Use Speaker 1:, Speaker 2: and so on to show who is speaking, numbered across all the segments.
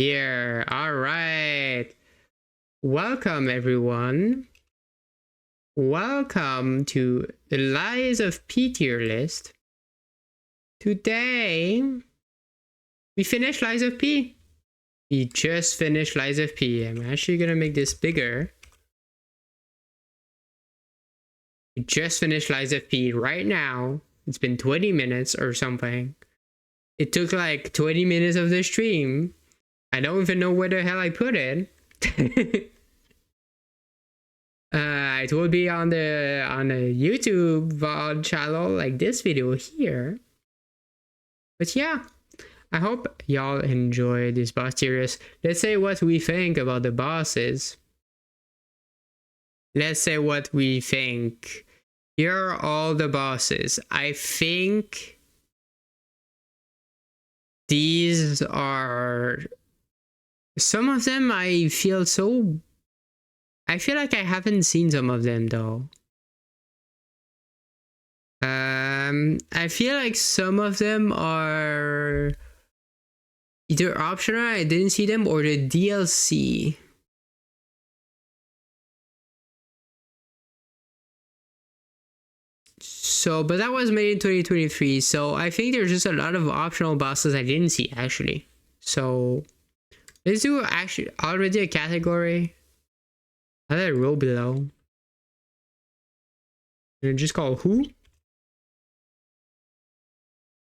Speaker 1: Here. All right. Welcome, everyone. Welcome to the Lies of P tier list. Today, we finished Lies of P. We just finished Lies of P. I'm actually gonna make this bigger. We just finished Lies of P right now. It's been 20 minutes or something. It took like 20 minutes of the stream. I don't even know where the hell I put it. It will be on the YouTube VOD channel, like this video here. But yeah, I hope y'all enjoy this boss series. Let's say what we think about the bosses. Let's say what we think. Here are all the bosses. I think these are... Some of them I feel like I haven't seen some of them though. I feel like some of them are either optional, I didn't see them, or the DLC. So, but that was made in 2023, so I think there's just a lot of optional bosses I didn't see actually. So let's do actually already a category. I'll let it roll below. And just call who?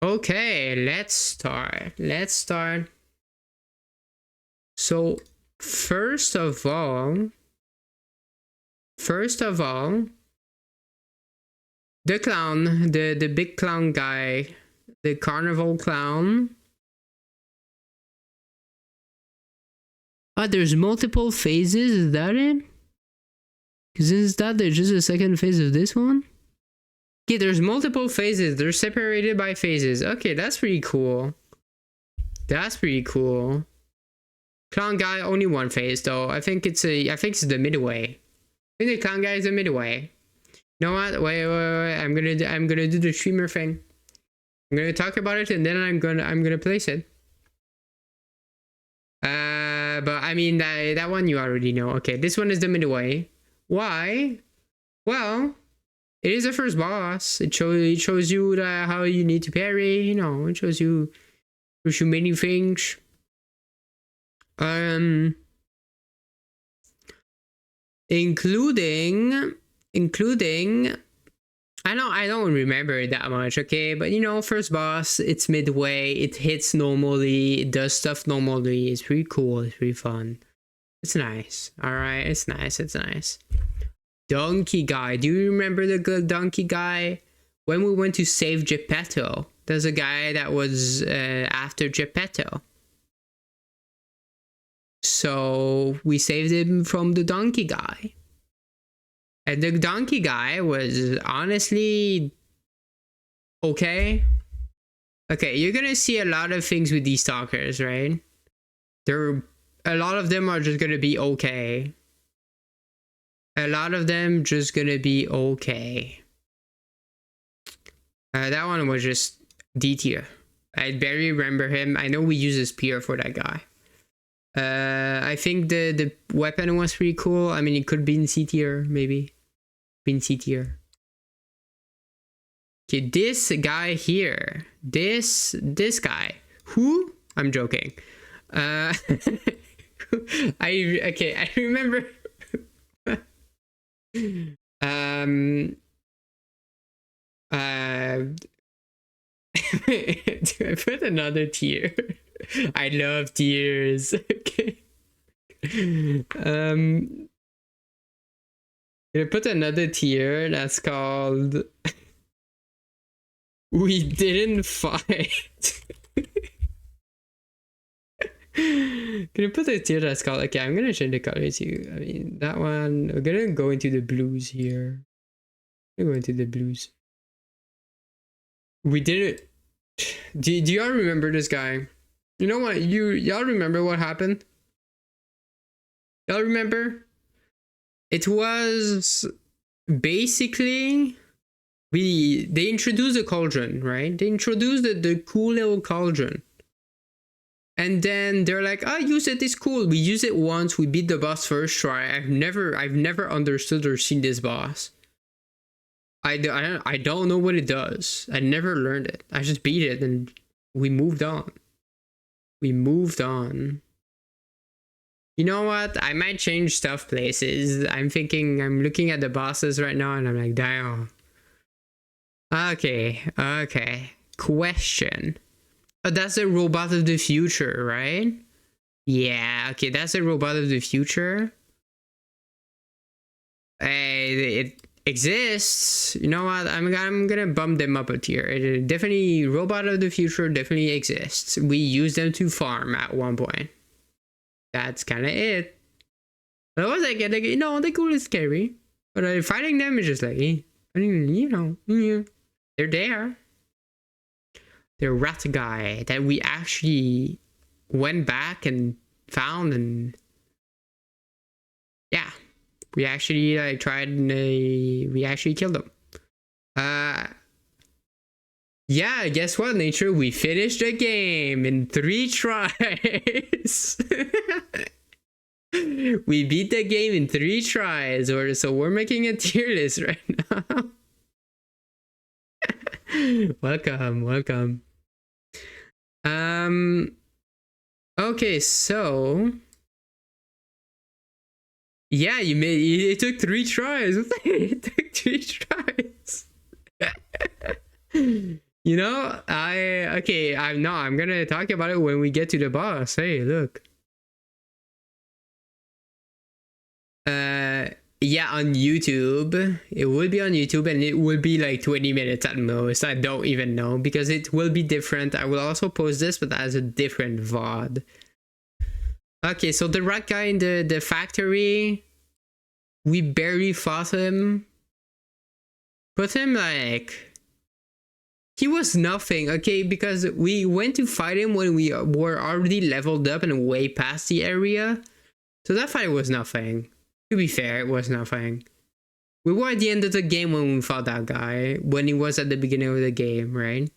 Speaker 1: Okay, let's start. So first of all, the clown, the big clown guy, the carnival clown. Oh, there's multiple phases, is that it? Because is that just the second phase of this one? Okay, there's multiple phases. They're separated by phases. Okay, that's pretty cool. Clown guy, only one phase though. I think it's the midway. I think the clown guy is the midway. You know what? Wait. I'm gonna do the streamer thing. I'm gonna talk about it and then I'm gonna place it. But I mean that one you already know. Okay, this one is the midway. Why? Well, it is the first boss. It shows you how you need to parry. You know, it shows you many things. Including. I don't remember it that much, okay? But you know, first boss, it's midway, it hits normally, it does stuff normally, it's pretty cool, it's pretty fun. It's nice, alright, it's nice. Donkey guy, do you remember the good donkey guy? When we went to save Geppetto, there's a guy that was after Geppetto. So we saved him from the donkey guy. And the donkey guy was honestly okay. Okay, you're gonna see a lot of things with these stalkers, right? A lot of them are just gonna be okay. That one was just D tier. I barely remember him. I know we use a spear for that guy. I think the weapon was pretty cool. I mean, it could be in C tier, maybe. Be in C tier. Okay, this guy here. This guy. Who? I'm joking. I remember. Do I put another tier? I love tiers. Okay. Gonna put another tier that's called We Didn't Fight. Gonna put a tier that's called, okay, I'm gonna change the color to, I mean, that one, we're gonna go into the blues here. We did it. Do y'all remember this guy? You know what? Y'all remember what happened? Y'all remember? It was basically they introduced a cauldron, right? They introduced the cool little cauldron. And then they're like, "Oh, use it. It's cool." We use it once. We beat the boss first try. I've never understood or seen this boss. I don't know what it does. I never learned it. I just beat it and we moved on. We moved on. You know what? I might change stuff places. I'm looking at the bosses right now and I'm like, damn. Okay. Question. Oh, that's a robot of the future, right? Yeah, okay, that's a robot of the future. It exists. You know what? I'm gonna bump them up a tier. It definitely, robot of the future definitely exists. We use them to farm at one point. That's kind of it. But I was like, you know, they're cool and scary. But fighting them is just like, you know, yeah, they're there. The rat guy that we actually went back and found, and yeah, we actually like tried and we actually killed him. Yeah, guess what, Nature? We finished the game in 3 tries. We beat the game in 3 tries, so we're making a tier list right now. Welcome. Okay, so yeah, it took 3 tries. It took 3 tries. You know, I'm gonna talk about it when we get to the boss. Hey, look. Yeah, on YouTube. It will be on YouTube and it will be like 20 minutes at most. I don't even know because it will be different. I will also post this, but as a different VOD. Okay, so the rat guy in the factory, we barely fought him. Put him like, he was nothing, okay, because we went to fight him when we were already leveled up and way past the area. So that fight was nothing. To be fair, it was nothing. We were at the end of the game when we fought that guy, when he was at the beginning of the game, right?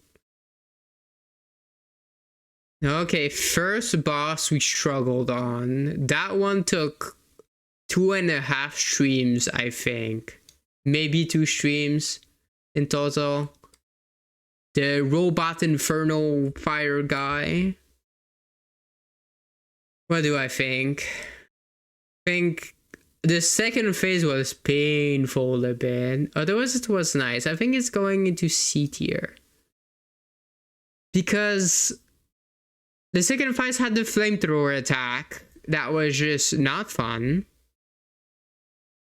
Speaker 1: Okay, first boss we struggled on. That one took 2.5 streams, I think. Maybe 2 streams in total. The robot inferno fire guy. What do I think? I think the second phase was painful a bit. Otherwise it was nice. I think it's going into C tier. Because the second phase had the flamethrower attack. That was just not fun.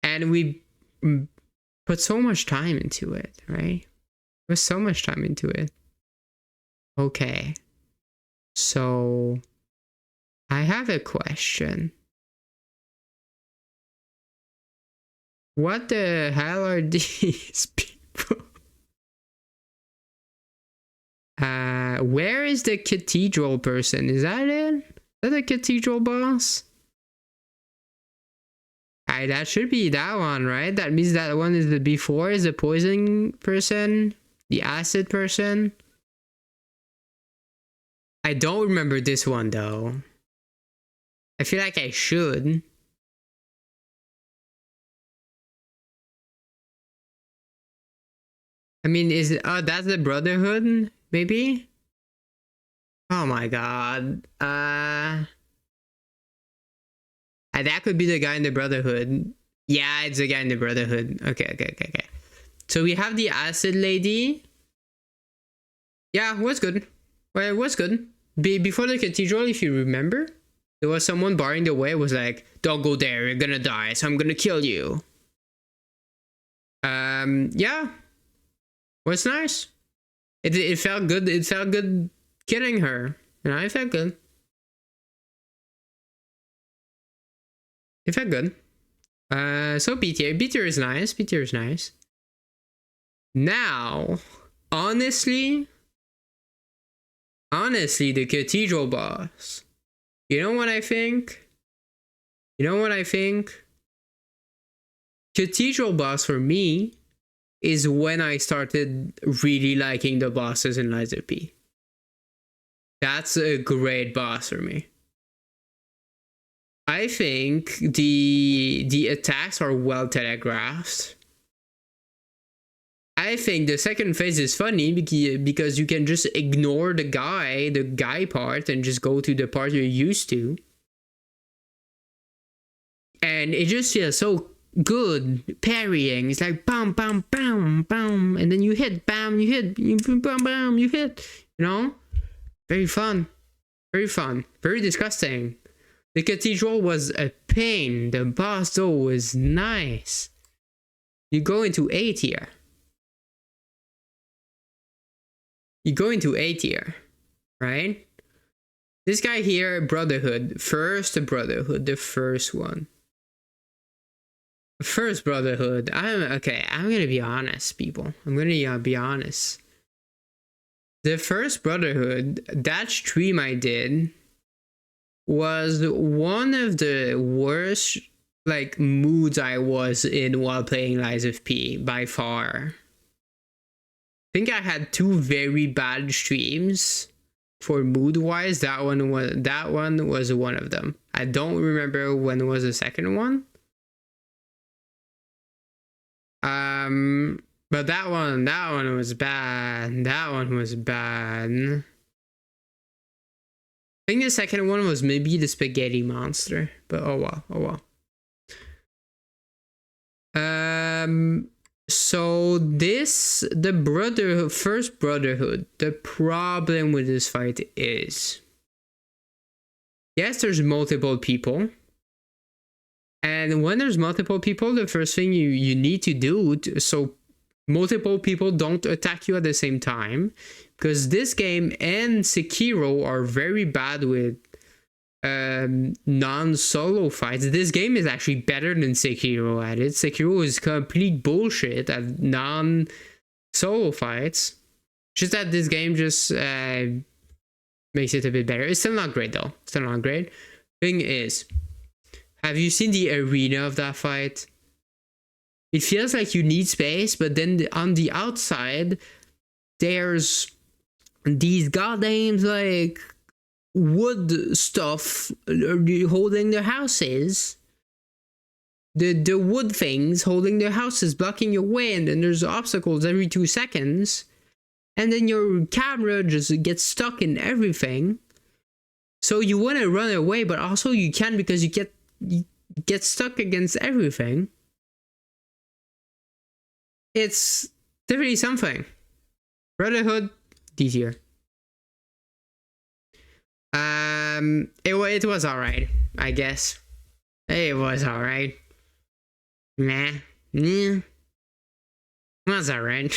Speaker 1: And we put so much time into it, right? There was so much time into it. Okay. So I have a question. What the hell are these people? Where is the cathedral person? Is that it? Is that the cathedral boss? That should be that one, right? That means that one is the before is the poison person, the acid person. I don't remember this one though. I feel like I should. I mean, is it, oh, that's the Brotherhood, maybe? Oh my god. That could be the guy in the Brotherhood. Yeah, it's the guy in the Brotherhood. Okay. So we have the acid lady. Yeah, it was good. Well, it was good. Before the cathedral, if you remember, there was someone barring the way. It was like, don't go there, you're gonna die, so I'm gonna kill you. Yeah. Was nice. It felt good. It felt good killing her. You know, it felt good. It felt good. So B tier. B tier is nice. B tier is nice. Now, honestly, the cathedral boss. You know what I think? Cathedral boss for me is when I started really liking the bosses in Lies of P. That's a great boss for me. I think the attacks are well telegraphed. I think the second phase is funny because you can just ignore the guy part, and just go to the part you're used to. And it just feels so good parrying. It's like bam, bam, bam, bam, and then you hit, bam, you hit, bam, bam, you hit. You know, very fun, very disgusting. The cathedral was a pain. The boss though was nice. You go into A tier. You go into A tier, right? This guy here, Brotherhood. First Brotherhood, the first one. First Brotherhood. I'm gonna be honest, people. I'm gonna be honest. The first Brotherhood, that stream I did, was one of the worst like moods I was in while playing Lies of P by far. I think I had two very bad streams for mood wise. That one was one of them. I don't remember when was the second one. But that one was bad. That one was bad. I think the second one was maybe the spaghetti monster, but oh well. So the first Brotherhood, the problem with this fight is, yes, there's multiple people. And when there's multiple people, the first thing you need to do so multiple people don't attack you at the same time, because this game and Sekiro are very bad with non-solo fights. This game is actually better than Sekiro at it. Sekiro is complete bullshit at non-solo fights. Just that this game just makes it a bit better. It's still not great though. Still not great. Thing is, have you seen the arena of that fight? It feels like you need space, but then on the outside, there's these goddamn like wood stuff holding their houses. The wood things holding their houses, blocking your way, and then there's obstacles every 2 seconds. And then your camera just gets stuck in everything. So you want to run away, but also you can't because you get stuck against everything. It's definitely something. Brotherhood, D tier. It was alright, I guess. It was alright. Nah. It was alright.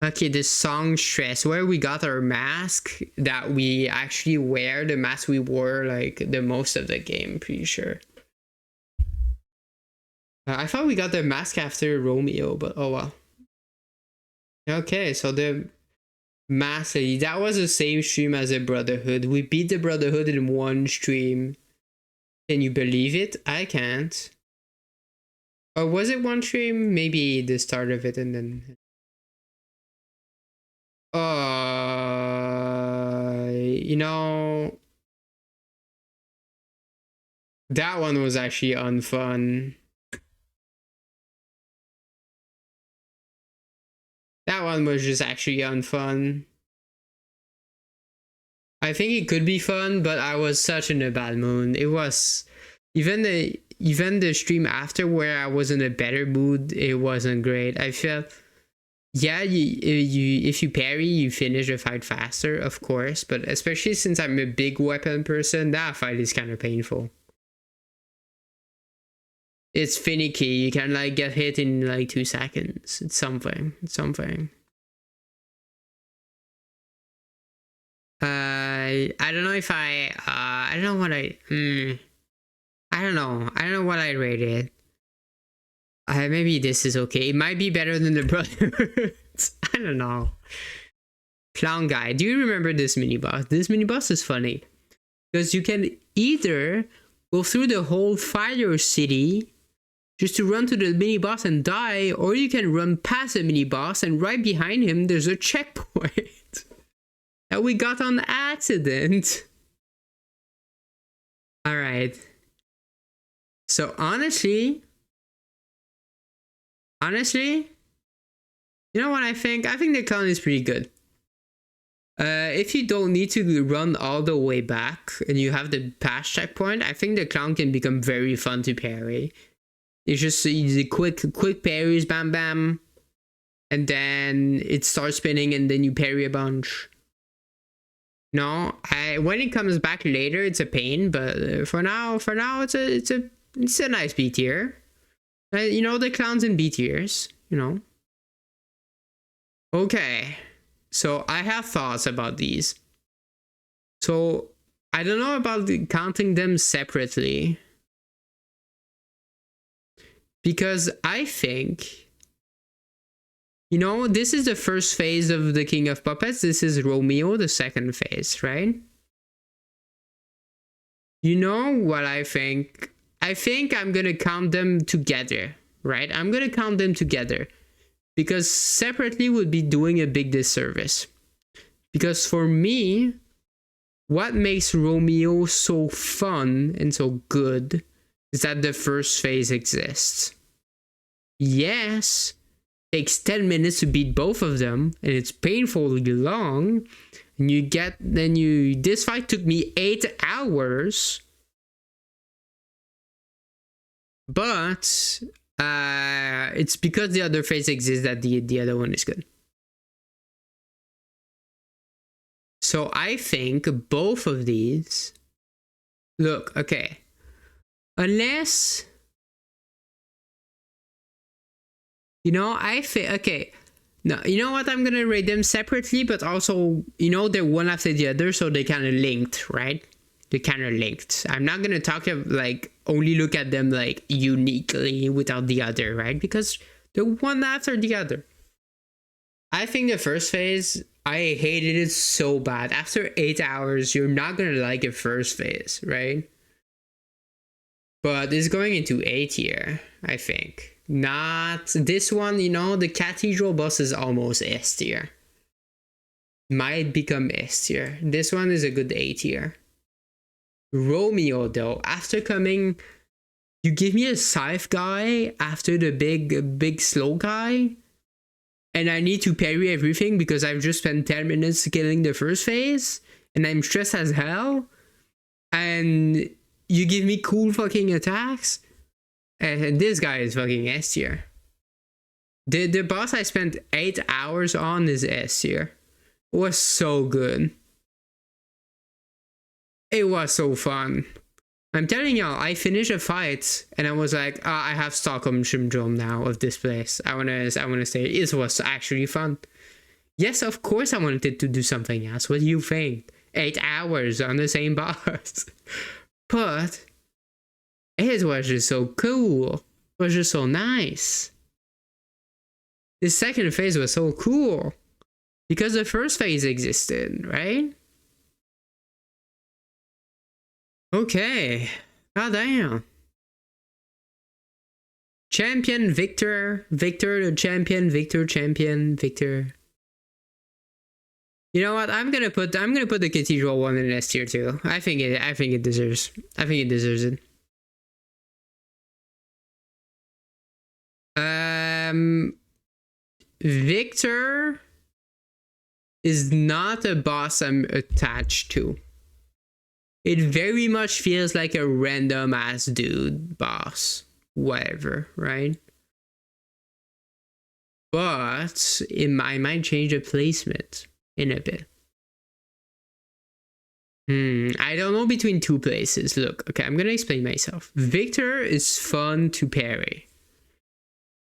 Speaker 1: Okay, the songstress, where we got our mask that we actually wear, the mask we wore like the most of the game, pretty sure. I thought we got the mask after Romeo, but oh well. Okay, so the mask, that was the same stream as the Brotherhood. We beat the Brotherhood in one stream. Can you believe it? I can't. Or was it one stream? Maybe the start of it and then... you know... That one was actually unfun. That one was just actually unfun. I think it could be fun, but I was such in a bad mood. It was even the stream after where I was in a better mood, it wasn't great. I felt, yeah, if you parry, you finish the fight faster, of course, but especially since I'm a big weapon person, that fight is kind of painful. It's finicky. You can like get hit in like 2 seconds. It's something. I don't know if I don't know what I don't know what I rated. Maybe this is okay. It might be better than the Brotherhoods. I don't know. Clown guy. Do you remember this mini boss? This mini boss is funny because you can either go through the whole fire city just to run to the mini boss and die, or you can run past the mini boss and right behind him there's a checkpoint. that we got on accident. All right. So honestly, you know what I think? I think the clown is pretty good. If you don't need to run all the way back and you have the pass checkpoint, I think the clown can become very fun to parry. It's just easy, quick parries, bam bam, and then it starts spinning, and then you parry a bunch. No, when it comes back later, it's a pain, but for now, it's a nice B tier. You know, the clowns in B tiers, you know. Okay, so I have thoughts about these. So I don't know about counting them separately, because I think, you know, this is the first phase of the King of Puppets. This is Romeo, the second phase, right? You know what I think? I think I'm gonna count them together, right? I'm gonna count them together, because separately would be doing a big disservice. Because for me, what makes Romeo so fun and so good is that the first phase exists. Yes, takes 10 minutes to beat both of them, and it's painfully long. And this fight took me 8 hours. But it's because the other phase exists that the other one is good. So I think both of these, look, okay, unless, you know, I think, okay, no, you know what, I'm gonna rate them separately, but also, you know, they're one after the other, so they kind of linked, right? They're kind of linked. I'm not gonna talk like only look at them like uniquely without the other, right? Because they're one after the other. I think the first phase, I hated it so bad. After 8 hours, you're not gonna like a first phase, right? But it's going into A tier, I think. Not this one, you know, the Cathedral boss is almost S tier. Might become S tier. This one is a good A tier. Romeo, though, after coming, you give me a scythe guy after the big slow guy, and I need to parry everything because I've just spent 10 minutes killing the first phase, and I'm stressed as hell, and you give me cool fucking attacks, and this guy is fucking S tier. The boss I spent 8 hours on is S tier. It was so good. It was so fun. I'm telling y'all, I finished a fight and I was like, oh, I have Stockholm syndrome now of this place. I wanna stay. It was actually fun. Yes, of course I wanted to do something else. What do you think? 8 hours on the same boss. But it was just so cool. It was just so nice. The second phase was so cool. Because the first phase existed, right? Okay. God damn. Champion, Victor. Victor the champion. Victor, champion. Victor. You know what? I'm gonna put the Cathedral one in S tier too. I think it deserves it. Victor is not a boss I'm attached to. It very much feels like a random ass dude boss. Whatever, right? But I might change the placement in a bit. I don't know between two places. Look, okay, I'm gonna explain myself. Victor is fun to parry.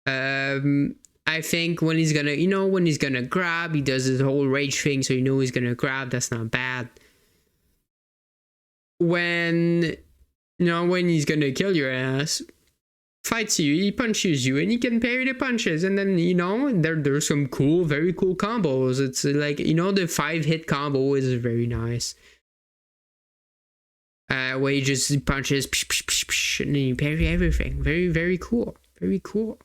Speaker 1: I think when he's gonna grab, he does his whole rage thing, so you know he's gonna grab. That's not bad. When he's gonna kill your ass, fights you, he punches you, and he can parry the punches, and then there's some very cool combos. It's like, the 5-hit combo is very nice. Where he just punches and then you parry everything. Very, very cool. Very cool.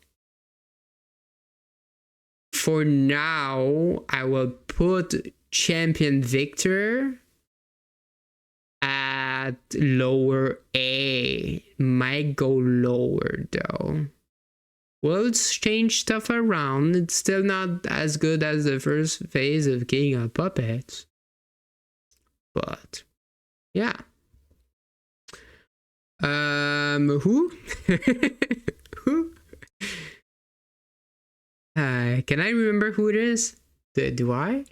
Speaker 1: For now, I will put Champion Victor at lower A. Might go lower though. We'll change stuff around. It's still not as good as the first phase of King of Puppets. But yeah. Who? Who? Can I remember who it is? Do I?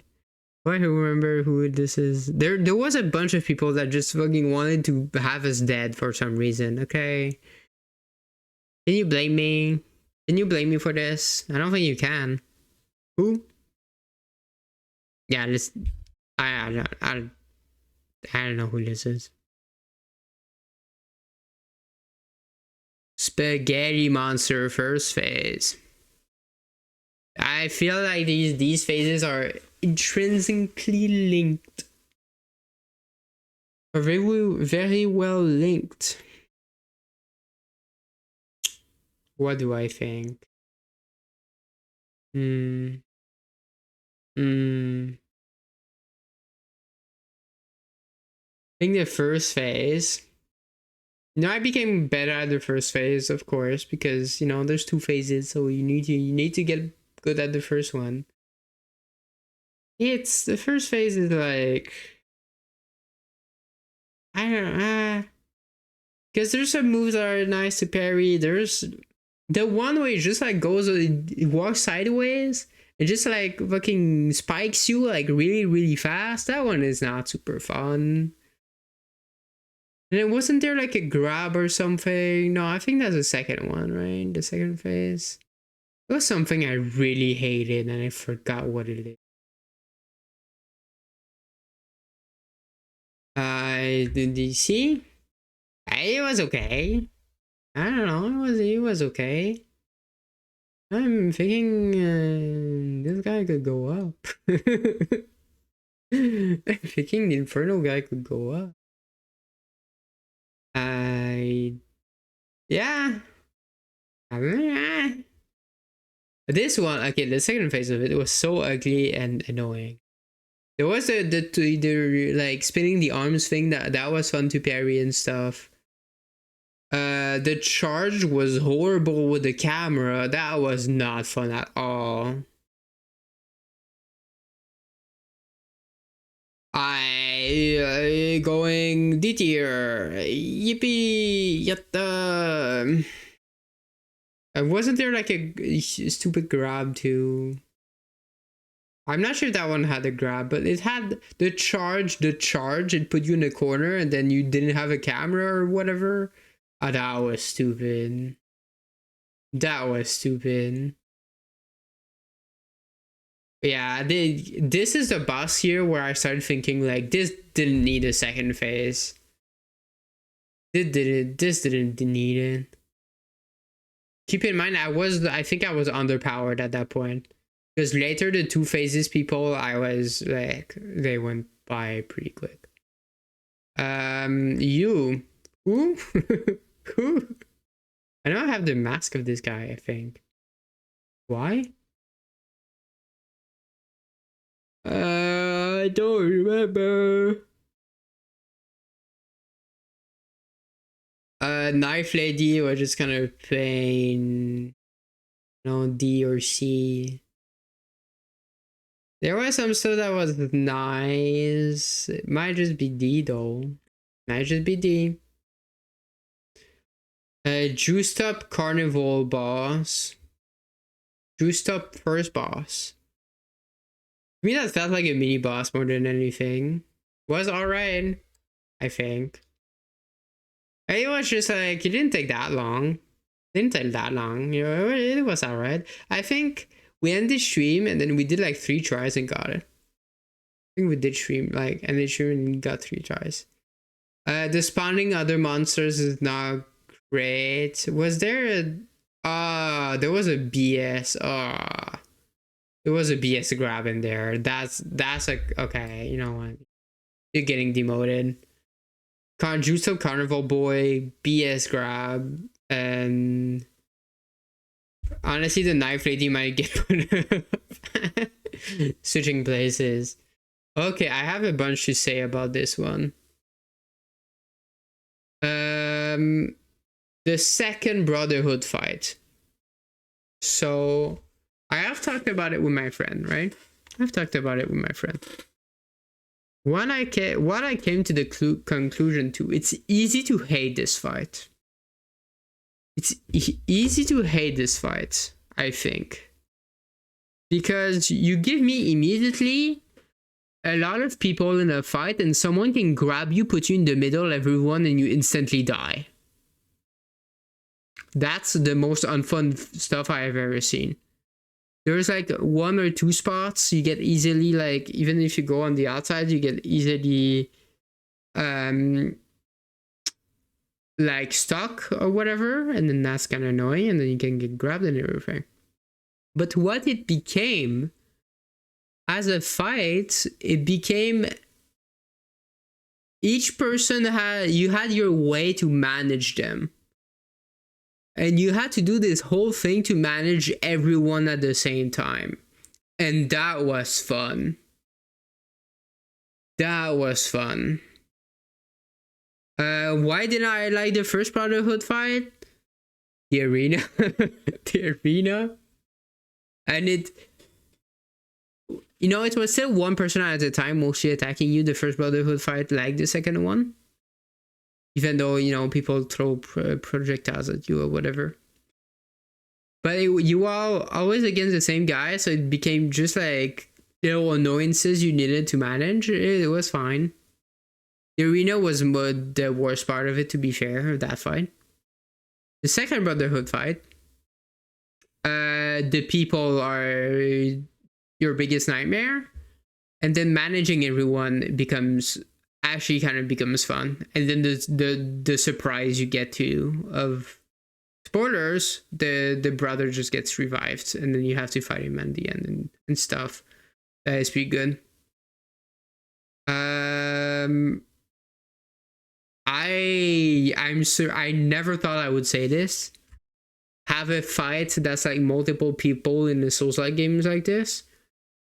Speaker 1: Do I remember who this is? There was a bunch of people that just fucking wanted to have us dead for some reason, okay? Can you blame me? Can you blame me for this? I don't think you can. Who? Yeah, this... I don't know who this is. Spaghetti Monster first phase. I feel like these phases are intrinsically linked. Are very well linked. What do I think? I think the first phase. I became better at the first phase, of course, because there's 2 phases, so you need to get good at the first one. It's the first phase is like, I don't know, because there's some moves that are nice to parry. There's the one where it just like goes, it walks sideways and just like fucking spikes you like really, really fast. That one is not super fun. And it wasn't there like a grab or something? No, I think that's the second one, right? The second phase. It was something I really hated and I forgot what it is. Did you see? It was okay. I don't know, it was okay. I'm thinking this guy could go up. I'm thinking the Inferno guy could go up. Yeah. This one, okay, the second phase of it was so ugly and annoying. There was the like spinning the arms thing that was fun to parry and stuff. The charge was horrible with the camera. That was not fun at all. Going D tier. Yippee! Yatta! Wasn't there like a stupid grab too? I'm not sure if that one had a grab, but it had the charge. It put you in a corner and then you didn't have a camera or whatever. Oh, that was stupid. That was stupid. Yeah, this is the boss here where I started thinking like this didn't need a second phase. This didn't need it. Keep in mind, I think I was underpowered at that point. Because later the 2 phases people, I was like, they went by pretty quick. You. Who? Who? I know I have the mask of this guy, I think. Why? I don't remember. Knife Lady was just kind of plain, D or C. There was some stuff that was nice. It might just be D though. Might just be D. Juiced Up Carnival boss. Juiced Up first boss. To me that felt like a mini boss more than anything. Was alright, I think. It was just like, it didn't take that long. It didn't take that long. It was alright. I think we ended the stream and then we did like 3 tries and got it. I think we did stream like ended stream and got 3 tries. The spawning other monsters is not great. Was there a there was a BS. There was a BS grab in there. That's like, okay, you know what? You're getting demoted. Juiced Up Carnival Boy, BS grab, and honestly the Knife Lady might get switching places. Okay, I have a bunch to say about this one. The second Brotherhood fight. So I have talked about it with my friend, right? I've talked about it with my friend. What I came to the conclusion to, it's easy to hate this fight. It's easy to hate this fight, I think. Because you give me immediately a lot of people in a fight and someone can grab you, put you in the middle of everyone, and you instantly die. That's the most unfun stuff I have ever seen. There's like 1 or 2 spots you get easily, like, even if you go on the outside, you get easily like stuck or whatever, and then that's kind of annoying, and then you can get grabbed and everything. But what it became as a fight, it became each person had your way to manage them. And you had to do this whole thing to manage everyone at the same time. And that was fun. That was fun. Why didn't I like the first Brotherhood fight? The arena. The arena. And it... You know, it was still one person at a time mostly attacking you. The first Brotherhood fight, like the second one. Even though, you know, people throw projectiles at you or whatever. But you all always against the same guy, so it became just like little annoyances you needed to manage. It was fine. The arena was the worst part of it, to be fair, of that fight. The second Brotherhood fight, the people are your biggest nightmare. And then managing everyone becomes... actually kind of becomes fun. And then the surprise you get to of spoilers, the brother just gets revived and then you have to fight him at the end and stuff. That is pretty good. I never thought I would say this. Have a fight that's like multiple people in the Souls-like games like this.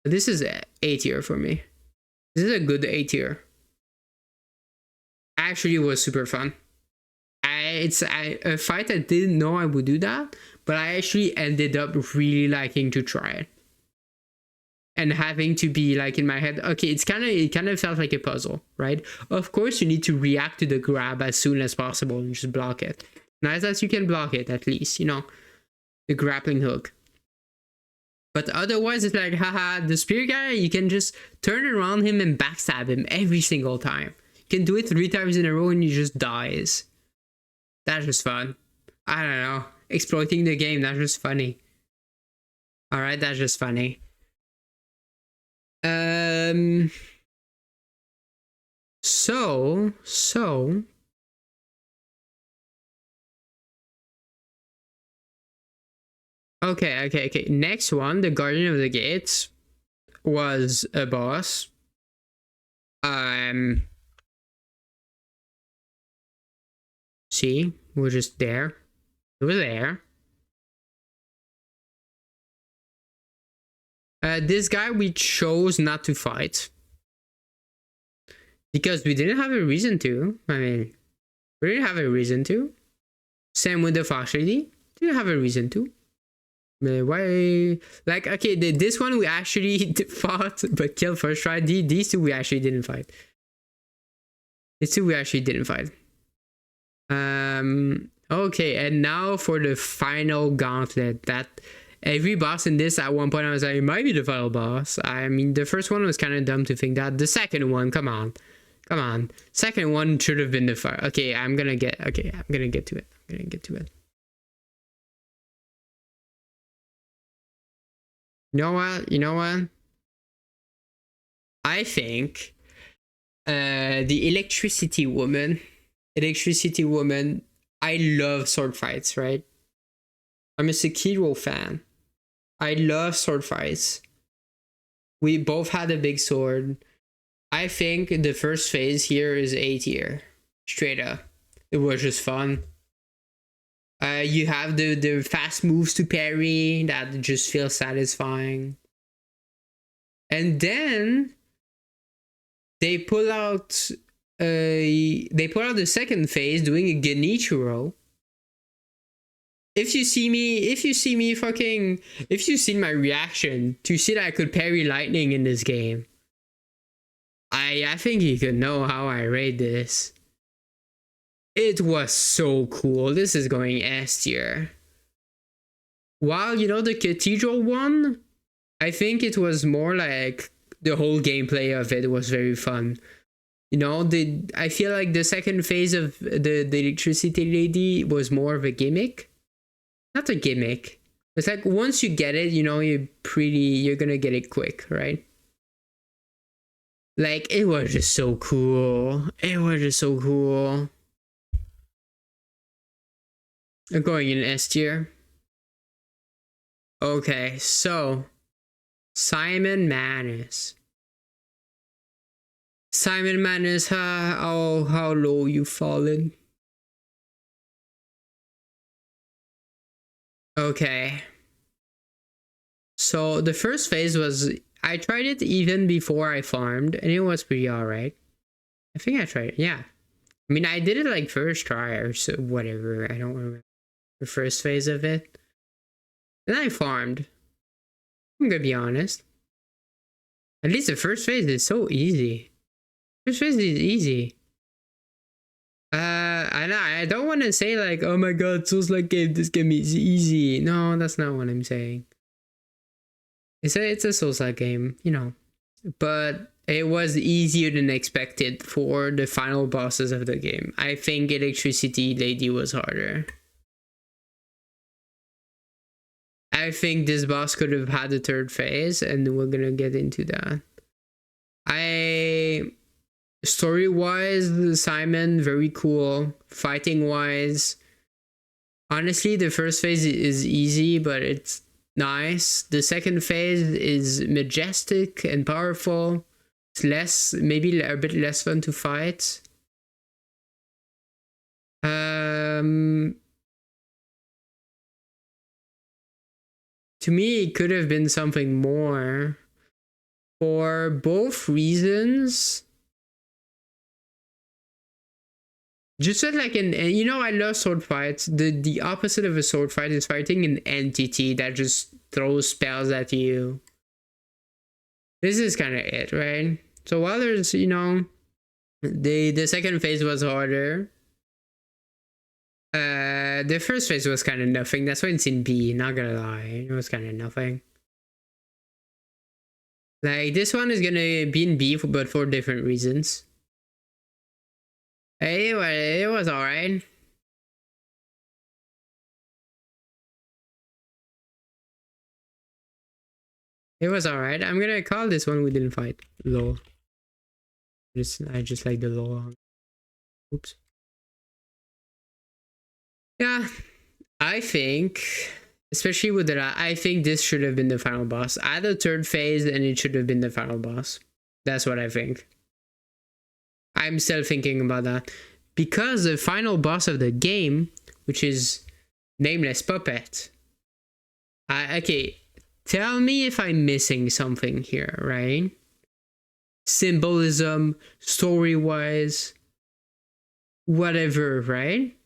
Speaker 1: This is A tier for me. This is a good A tier. Actually was super fun. It's a fight I didn't know I would do that, but I actually ended up really liking to try it. And having to be like in my head, okay, it kind of felt like a puzzle, right? Of course you need to react to the grab as soon as possible and just block it. Nice as you can block it, at least, you know, the grappling hook. But otherwise it's like, haha, the spear guy, you can just turn around him and backstab him every single time. You can do it 3 times in a row and he just dies. That's just fun. I don't know. Exploiting the game, that's just funny. Alright, that's just funny. So okay. Next one, the Guardian of the Gates was a boss. See, we're just there. It was there. This guy we chose not to fight because we didn't have a reason to. I mean, we didn't have a reason to. Same with the Fox Lady. Didn't have a reason to. Why? Like, okay, this one we actually fought but killed first try. These two we actually didn't fight. These two we actually didn't fight. Okay, and now for the final gauntlet. That every boss in this, at one point I was like, it might be the final boss. I mean, the first one was kind of dumb to think that. The second one, come on. Second one should have been the fire. Okay, I'm gonna get to it. You know what? I think the electricity woman, I love sword fights, right? I'm a Sekiro fan. I love sword fights. We both had a big sword. I think the first phase here is A tier. Straight up. It was just fun. You have the fast moves to parry that just feel satisfying. And then they pull out the second phase doing a Genichiro. If you see my reaction to see that I could parry lightning in this game, I think you could know how I rate this. It was so cool. This is going S tier. While, you know, the Cathedral one, I think it was more like the whole gameplay of it was very fun. You know, I feel like the second phase of the electricity lady was more of a gimmick. Not a gimmick. It's like once you get it, you know, you're gonna get it quick, right? Like, it was just so cool. It was just so cool. I'm going in S tier. Okay, so Simon Manus. Simon Manus, how low you fallen. Okay. So the first phase was, I tried it even before I farmed, and it was pretty alright. I think I tried it, yeah. I mean, I did it like first try or so, whatever, I don't remember the first phase of it. Then I farmed. I'm gonna be honest. At least the first phase is so easy. First phase is easy. I don't want to say like, oh my god, Souls-like game, this game is easy. No, that's not what I'm saying. It's a Souls-like game, you know. But it was easier than expected for the final bosses of the game. I think Electricity Lady was harder. I think this boss could have had a third phase, and we're gonna get into that. Story-wise, Simon, very cool. Fighting-wise, honestly, the first phase is easy, but it's nice. The second phase is majestic and powerful. It's maybe a bit less fun to fight. To me, it could have been something more. For both reasons. Just like you know, I love sword fights. The opposite of a sword fight is fighting an entity that just throws spells at you. This is kind of it, right? So while there's, you know, the second phase was harder. The first phase was kind of nothing. That's why it's in B, not gonna lie. It was kind of nothing. Like, this one is gonna be in B, but for different reasons. Anyway, it was alright. It was alright. I'm gonna call this one we didn't fight. Lol. I just like the lol. Oops. Yeah, I think, especially with that, I think this should have been the final boss. Add a third phase and it should have been the final boss. That's what I think. I'm still thinking about that. Because the final boss of the game, which is Nameless Puppet. Okay, tell me if I'm missing something here, right? Symbolism, story-wise, whatever, right?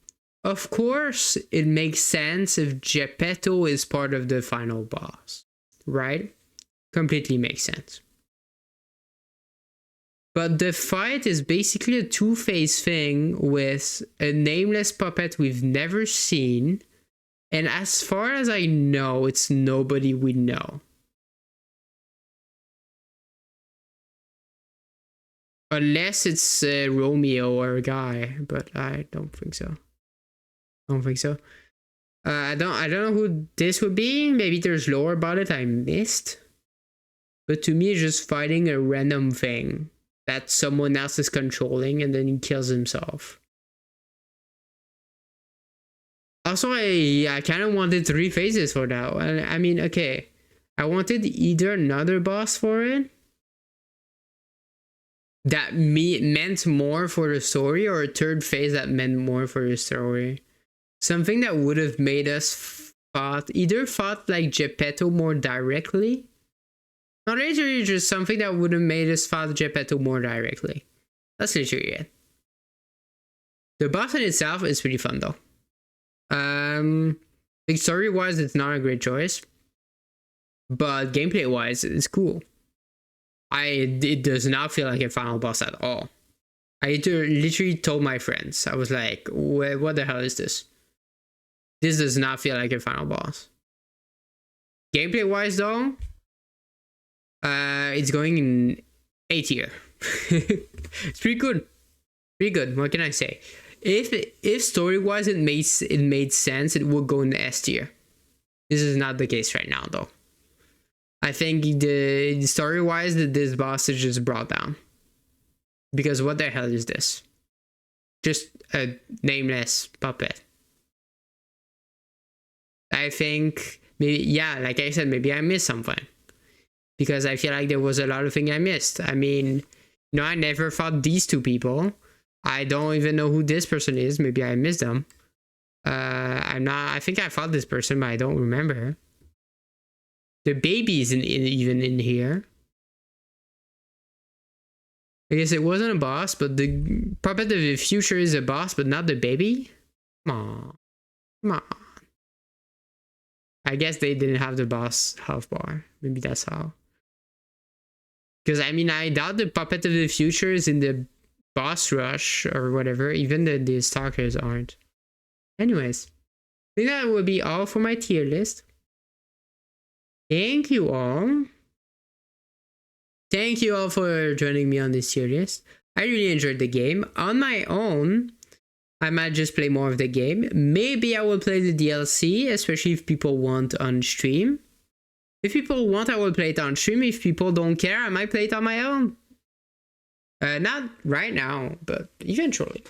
Speaker 1: Of course, it makes sense if Geppetto is part of the final boss, right? Completely makes sense. But the fight is basically a two-phase thing with a nameless puppet we've never seen. And as far as I know, it's nobody we know. Unless it's Romeo or a guy, but I don't think so. I don't know who this would be. Maybe there's lore about it I missed. But to me, it's just fighting a random thing that someone else is controlling, and then he kills himself. Also, I kind of wanted 3 phases for that. I mean, okay, I wanted either another boss for it that meant more for the story, or a third phase that meant more for the story. Something that would have made us either fought like Geppetto more directly, No, literally just something that would have made us fight Geppetto more directly. That's literally it. The boss in itself is pretty fun though. Like story-wise, it's not a great choice, but gameplay-wise, it's cool. It does not feel like a final boss at all. I literally told my friends, I was like, what the hell is this? This does not feel like a final boss. Gameplay-wise though, it's going in A tier. It's pretty good. Pretty good. What can I say? If story-wise it made sense, it would go in the S tier. This is not the case right now though. I think the story-wise that this boss is just brought down. Because what the hell is this? Just a nameless puppet. I think maybe, yeah, like I said, maybe I missed something. Because I feel like there was a lot of things I missed. I mean, you know, I never fought these two people. I don't even know who this person is. Maybe I missed them. I think I fought this person, but I don't remember. The baby isn't even in here. I guess it wasn't a boss, but the puppet of the future is a boss, but not the baby? Come on. Come on. I guess they didn't have the boss health bar. Maybe that's how. Because, I mean, I doubt the puppet of the future is in the boss rush or whatever. Even the stalkers aren't. Anyways, I think that would be all for my tier list. Thank you all. Thank you all for joining me on this tier list. I really enjoyed the game. On my own, I might just play more of the game. Maybe I will play the DLC, especially if people want on stream. If people want, I will play it on stream. If people don't care, I might play it on my own. Not right now, but eventually.